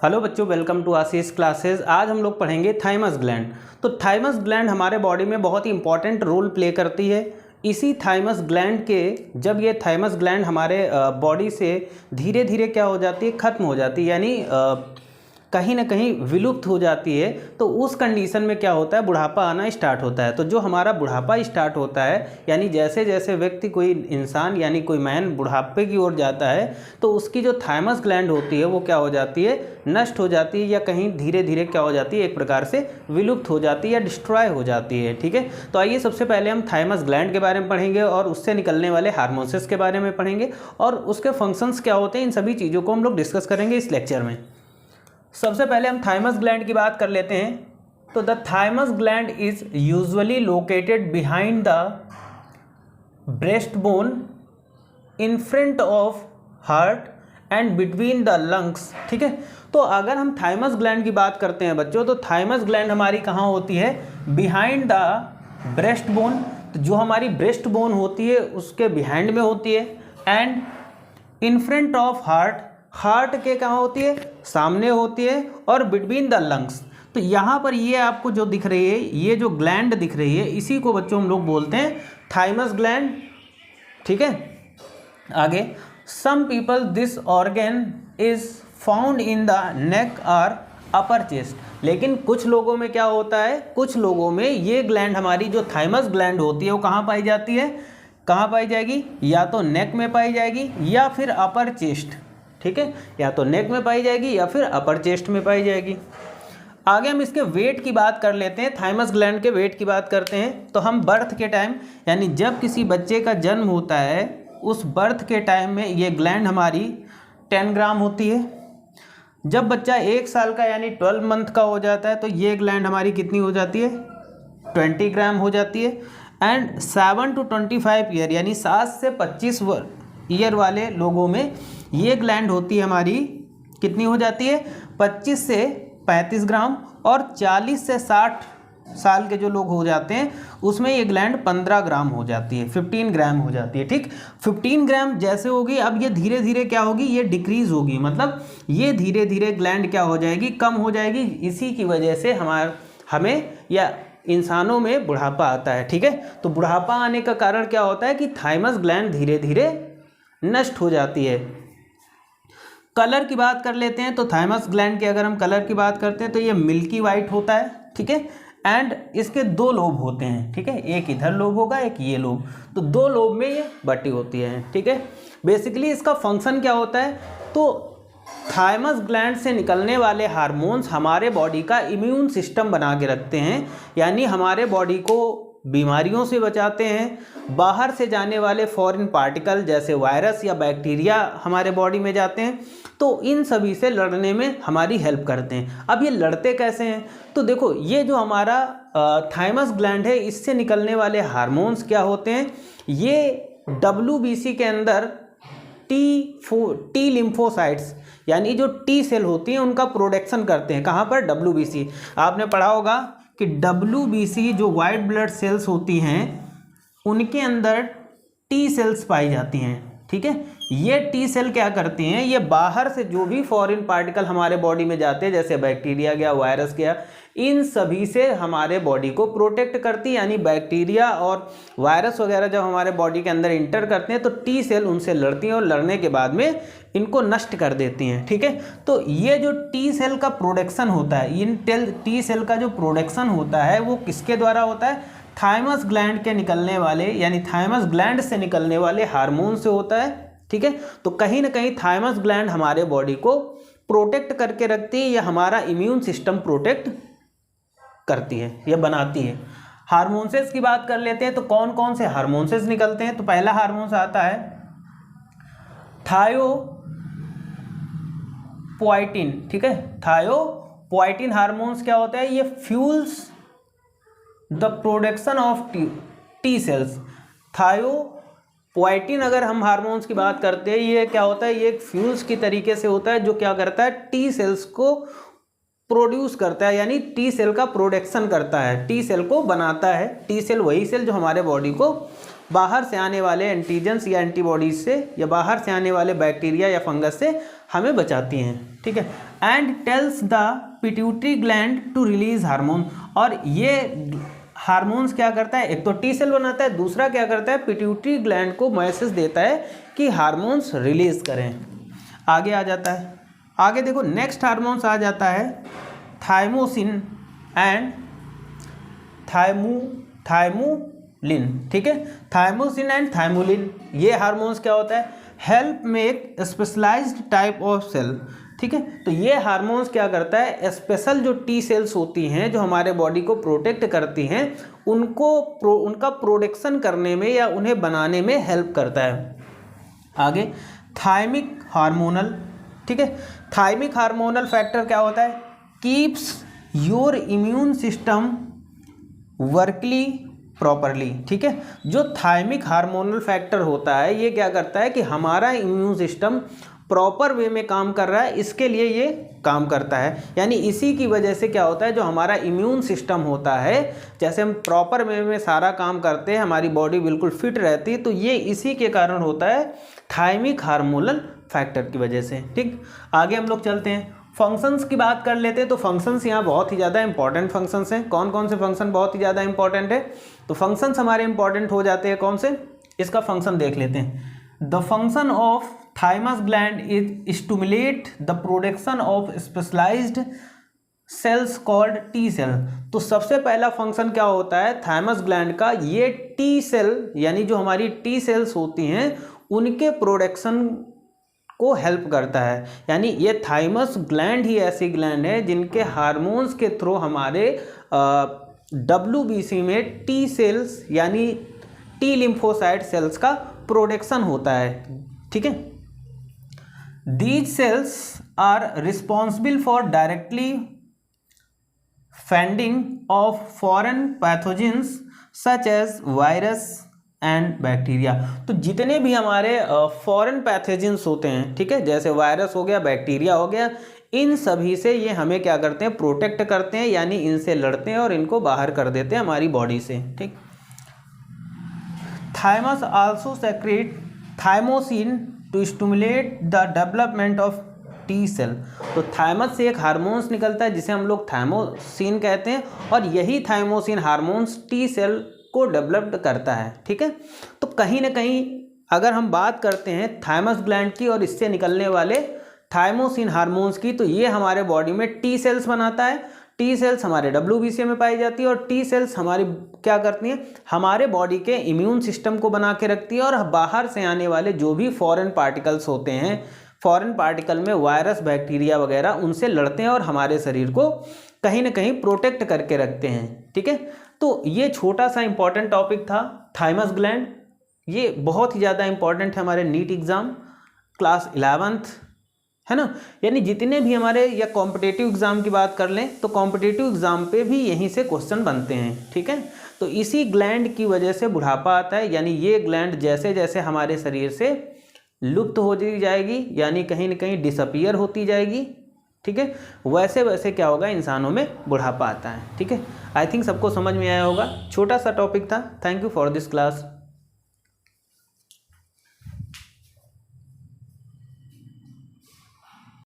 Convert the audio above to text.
Hello बच्चों, welcome to Ashish classes. आज हम लोग पढ़ेंगे थाइमस ग्लैंड। तो थाइमस ग्लैंड हमारे बॉडी में बहुत ही इंपॉर्टेंट रोल प्ले करती है। इसी थाइमस ग्लैंड के जब ये थाइमस ग्लैंड हमारे बॉडी से धीरे धीरे क्या हो जाती है, ख़त्म हो जाती है, यानी कहीं ना कहीं विलुप्त हो जाती है, तो उस कंडीशन में क्या होता है, बुढ़ापा आना स्टार्ट होता है। तो जो हमारा बुढ़ापा स्टार्ट होता है, यानी जैसे जैसे व्यक्ति, कोई इंसान यानी कोई मैन बुढ़ापे की ओर जाता है, तो उसकी जो थाइमस ग्लैंड होती है वो क्या हो जाती है, नष्ट हो जाती है, या कहीं धीरे धीरे क्या हो जाती है, एक प्रकार से विलुप्त हो जाती है या डिस्ट्रॉय हो जाती है। ठीक है, तो आइए सबसे पहले हम थाइमस ग्लैंड के बारे में पढ़ेंगे और उससे निकलने वाले हार्मोन्स के बारे में पढ़ेंगे और उसके फंक्शंस क्या होते हैं, इन सभी चीज़ों को हम लोग डिस्कस करेंगे इस लेक्चर में। सबसे पहले हम थाइमस ग्लैंड की बात कर लेते हैं। तो the thymus gland is usually located behind the breast bone, in front of heart and between the lungs. ठीक है, तो अगर हम थाइमस ग्लैंड की बात करते हैं बच्चों, तो थाइमस ग्लैंड हमारी कहाँ होती है, बिहाइंड द ब्रेस्ट बोन। तो जो हमारी ब्रेस्ट बोन होती है उसके बिहाइंड में होती है, and in front of heart, heart के कहाँ होती है, सामने होती है, और बिटवीन द लंग्स। तो यहाँ पर ये आपको जो दिख रही है, ये जो ग्लैंड दिख रही है, इसी को बच्चों हम लोग बोलते हैं थाइमस ग्लैंड। ठीक है, आगे some people this organ is found in the neck और अपर चेस्ट। लेकिन कुछ लोगों में क्या होता है, कुछ लोगों में ये ग्लैंड, हमारी जो थाइमस ग्लैंड होती है, वो कहाँ पाई जाती है, कहाँ पाई जाएगी, या तो नेक में पाई जाएगी या फिर अपर चेस्ट। ठीक है, या तो नेक में पाई जाएगी या फिर अपर चेस्ट में पाई जाएगी। आगे हम इसके वेट की बात कर लेते हैं, थाइमस ग्लैंड के वेट की बात करते हैं। तो हम बर्थ के टाइम, यानी जब किसी बच्चे का जन्म होता है, उस बर्थ के टाइम में ये ग्लैंड हमारी 10 ग्राम होती है। जब बच्चा 1 साल का यानी 12 मंथ का हो जाता है, तो ये ग्लैंड हमारी कितनी हो जाती है, 20 ग्राम हो जाती है। एंड 7 to 25 ईयर, यानी 7 से 25 ईयर वाले लोगों में ये ग्लैंड होती है हमारी, कितनी हो जाती है, 25 से 35 ग्राम। और 40 से 60 साल के जो लोग हो जाते हैं, उसमें ये ग्लैंड 15 ग्राम हो जाती है, 15 ग्राम हो जाती है। ठीक, 15 ग्राम जैसे होगी, अब ये धीरे धीरे क्या होगी, ये डिक्रीज होगी, मतलब ये धीरे धीरे ग्लैंड क्या हो जाएगी, कम हो जाएगी। इसी की वजह से हमें या इंसानों में बुढ़ापा आता है। ठीक है, तो बुढ़ापा आने का कारण क्या होता है कि थाइमस ग्लैंड धीरे धीरे नष्ट हो जाती है। कलर की बात कर लेते हैं। तो थाइमस ग्लैंड के अगर हम कलर की बात करते हैं, तो ये मिल्की वाइट होता है। ठीक है, एंड इसके 2 लोब होते हैं। ठीक है, एक इधर लोब होगा, एक ये लोब, तो 2 लोब में ये बटी होती है। ठीक है, बेसिकली इसका फंक्शन क्या होता है, तो थाइमस ग्लैंड से निकलने वाले हार्मोन्स हमारे बॉडी का इम्यून सिस्टम बना के रखते हैं, यानी हमारे बॉडी को बीमारियों से बचाते हैं। बाहर से जाने वाले फॉरेन पार्टिकल जैसे वायरस या बैक्टीरिया हमारे बॉडी में जाते हैं, तो इन सभी से लड़ने में हमारी हेल्प करते हैं। अब ये लड़ते कैसे हैं, तो देखो, ये जो हमारा थाइमस ग्लैंड है, इससे निकलने वाले हार्मोन्स क्या होते हैं, ये WBC के अंदर टी लिम्फोसाइट्स, यानी जो टी सेल होती हैं, उनका प्रोडक्शन करते हैं। कहाँ पर, WBC। आपने पढ़ा होगा कि WBC जो वाइट ब्लड सेल्स होती हैं, उनके अंदर टी सेल्स पाई जाती हैं। ठीक है, ये टी सेल क्या करती हैं, ये बाहर से जो भी फॉरेन पार्टिकल हमारे बॉडी में जाते हैं, जैसे बैक्टीरिया गया, वायरस गया, इन सभी से हमारे बॉडी को प्रोटेक्ट करती है। यानी बैक्टीरिया और वायरस वगैरह जब हमारे बॉडी के अंदर इंटर करते हैं, तो टी सेल उनसे लड़ती हैं और लड़ने के बाद में इनको नष्ट कर देती हैं। ठीक है, तो ये जो टी सेल का प्रोडक्शन होता है, इन टी सेल का जो प्रोडक्शन होता है, वो किसके द्वारा होता है, थाइमस ग्लैंड के निकलने वाले, यानी थाइमस ग्लैंड से निकलने वाले हार्मोन से होता है। ठीक है, तो कहीं ना कहीं थाइमस ग्लैंड हमारे बॉडी को प्रोटेक्ट करके रखती है, या हमारा इम्यून सिस्टम प्रोटेक्ट करती है या बनाती है। हार्मोन्स की बात कर लेते हैं। तो कौन कौन से हार्मोन्स निकलते हैं, तो पहला हार्मोन आता है थायोपोएटिन। ठीक है, थायोपोएटिन हार्मोन्स क्या होता है, ये fuels the production of T cells. Thymopoietin अगर हम हार्मोन्स की बात करते हैं, ये क्या होता है, ये एक फ्यूल्स की तरीके से होता है, जो क्या करता है, टी सेल्स को प्रोड्यूस करता है, यानी टी सेल का प्रोडक्शन करता है, टी सेल को बनाता है। टी सेल वही सेल जो हमारे बॉडी को बाहर से आने वाले एंटीजेंस या एंटीबॉडीज से, या बाहर से आने वाले बैक्टीरिया या फंगस से हमें बचाती हैं, ठीक है। And tells the pituitary gland to release hormone, और ये हार्मोन्स क्या करता है, एक तो टी सेल बनाता है, दूसरा क्या करता है, पिट्यूटरी ग्लैंड को मैसेज देता है कि हार्मोन्स रिलीज करें। आगे आ जाता है, आगे देखो नेक्स्ट हार्मोन्स आ जाता है थाइमोसिन एंड थाइमुलिन, ठीक है। थाइमोसिन एंड थाइमुलिन, ये हार्मोन्स क्या होता है, help make specialised type of cell, ठीक है। तो ये हार्मोन्स क्या करता है, स्पेशल जो टी सेल्स होती हैं जो हमारे बॉडी को प्रोटेक्ट करती हैं उनका प्रोडक्शन करने में या उन्हें बनाने में हेल्प करता है। आगे थाइमिक हार्मोनल, ठीक है। थाइमिक हार्मोनल फैक्टर क्या होता है, keeps your immune system workly properly, ठीक है। जो थाइमिक हार्मोनल फैक्टर होता है ये क्या करता है कि हमारा इम्यून सिस्टम प्रॉपर वे में काम कर रहा है, इसके लिए ये काम करता है। यानी इसी की वजह से क्या होता है, जो हमारा इम्यून सिस्टम होता है, जैसे हम प्रॉपर वे में सारा काम करते हैं, हमारी बॉडी बिल्कुल फिट रहती है, तो ये इसी के कारण होता है, थाइमिक हार्मोनल फैक्टर की वजह से, ठीक। आगे हम लोग चलते हैं, फंक्शंस की बात कर लेते हैं। तो फंक्शंस यहाँ बहुत ही ज़्यादा इंपॉर्टेंट फंक्शंस हैं। कौन कौन से फंक्शन बहुत ही ज़्यादा इंपॉर्टेंट है, तो फंक्शंस हमारे इंपॉर्टेंट हो जाते हैं कौन से, इसका फंक्शन देख लेते हैं। The function of thymus gland is stimulate the production of specialised cells called T cell. तो सबसे पहला फंक्शन क्या होता है थाइमस ग्लैंड का, ये टी सेल यानी जो हमारी टी सेल्स होती हैं उनके प्रोडक्शन को हेल्प करता है। यानी ये थाइमस ग्लैंड ही ऐसी ग्लैंड है जिनके हार्मोन्स के थ्रू हमारे WBC में टी सेल्स यानी टी लिम्फोसाइट सेल्स का प्रोडक्शन होता है, ठीक है। These cells are responsible for directly fending off foreign pathogens such as virus and bacteria. तो जितने भी हमारे फॉरेन पैथोजेंस होते हैं, ठीक है, जैसे वायरस हो गया, बैक्टीरिया हो गया, इन सभी से ये हमें क्या करते हैं, प्रोटेक्ट करते हैं, यानी इनसे लड़ते हैं और इनको बाहर कर देते हैं हमारी बॉडी से, ठीक। Thymus also secrete thymosin to stimulate the development of T cell. तो थाइमस से एक हार्मोन्स निकलता है जिसे हम लोग थाइमोसिन कहते हैं, और यही थाइमोसिन हार्मोन्स टी सेल को डेवलप्ड करता है, ठीक है। तो कहीं ना कहीं अगर हम बात करते हैं थाइमस ग्लैंड की और इससे निकलने वाले थाइमोसिन हार्मोन्स की, तो ये हमारे बॉडी में टी सेल्स बनाता है। टी सेल्स हमारे WBC में पाई जाती है, और टी सेल्स हमारी क्या करती हैं, हमारे बॉडी के इम्यून सिस्टम को बना के रखती है, और बाहर से आने वाले जो भी फॉरेन पार्टिकल्स होते हैं, फॉरेन पार्टिकल में वायरस बैक्टीरिया वगैरह, उनसे लड़ते हैं और हमारे शरीर को कहीं ना कहीं प्रोटेक्ट करके रखते हैं, ठीक है। तो ये छोटा सा इंपॉर्टेंट टॉपिक था थाइमस ग्लैंड। ये बहुत ही ज़्यादा इंपॉर्टेंट है हमारे नीट एग्ज़ाम क्लास 11th, है ना। यानी जितने भी हमारे या कॉम्पिटेटिव एग्ज़ाम की बात कर लें तो कॉम्पिटेटिव एग्ज़ाम पे भी यहीं से क्वेश्चन बनते हैं, ठीक है। तो इसी ग्लैंड की वजह से बुढ़ापा आता है, यानी ये ग्लैंड जैसे जैसे हमारे शरीर से लुप्त होती जाएगी, यानी कहीं ना कहीं डिसअपीयर होती जाएगी, ठीक है, वैसे वैसे क्या होगा, इंसानों में बुढ़ापा आता है, ठीक है। आई थिंक सबको समझ में आया होगा, छोटा सा टॉपिक था। Thank you for this class.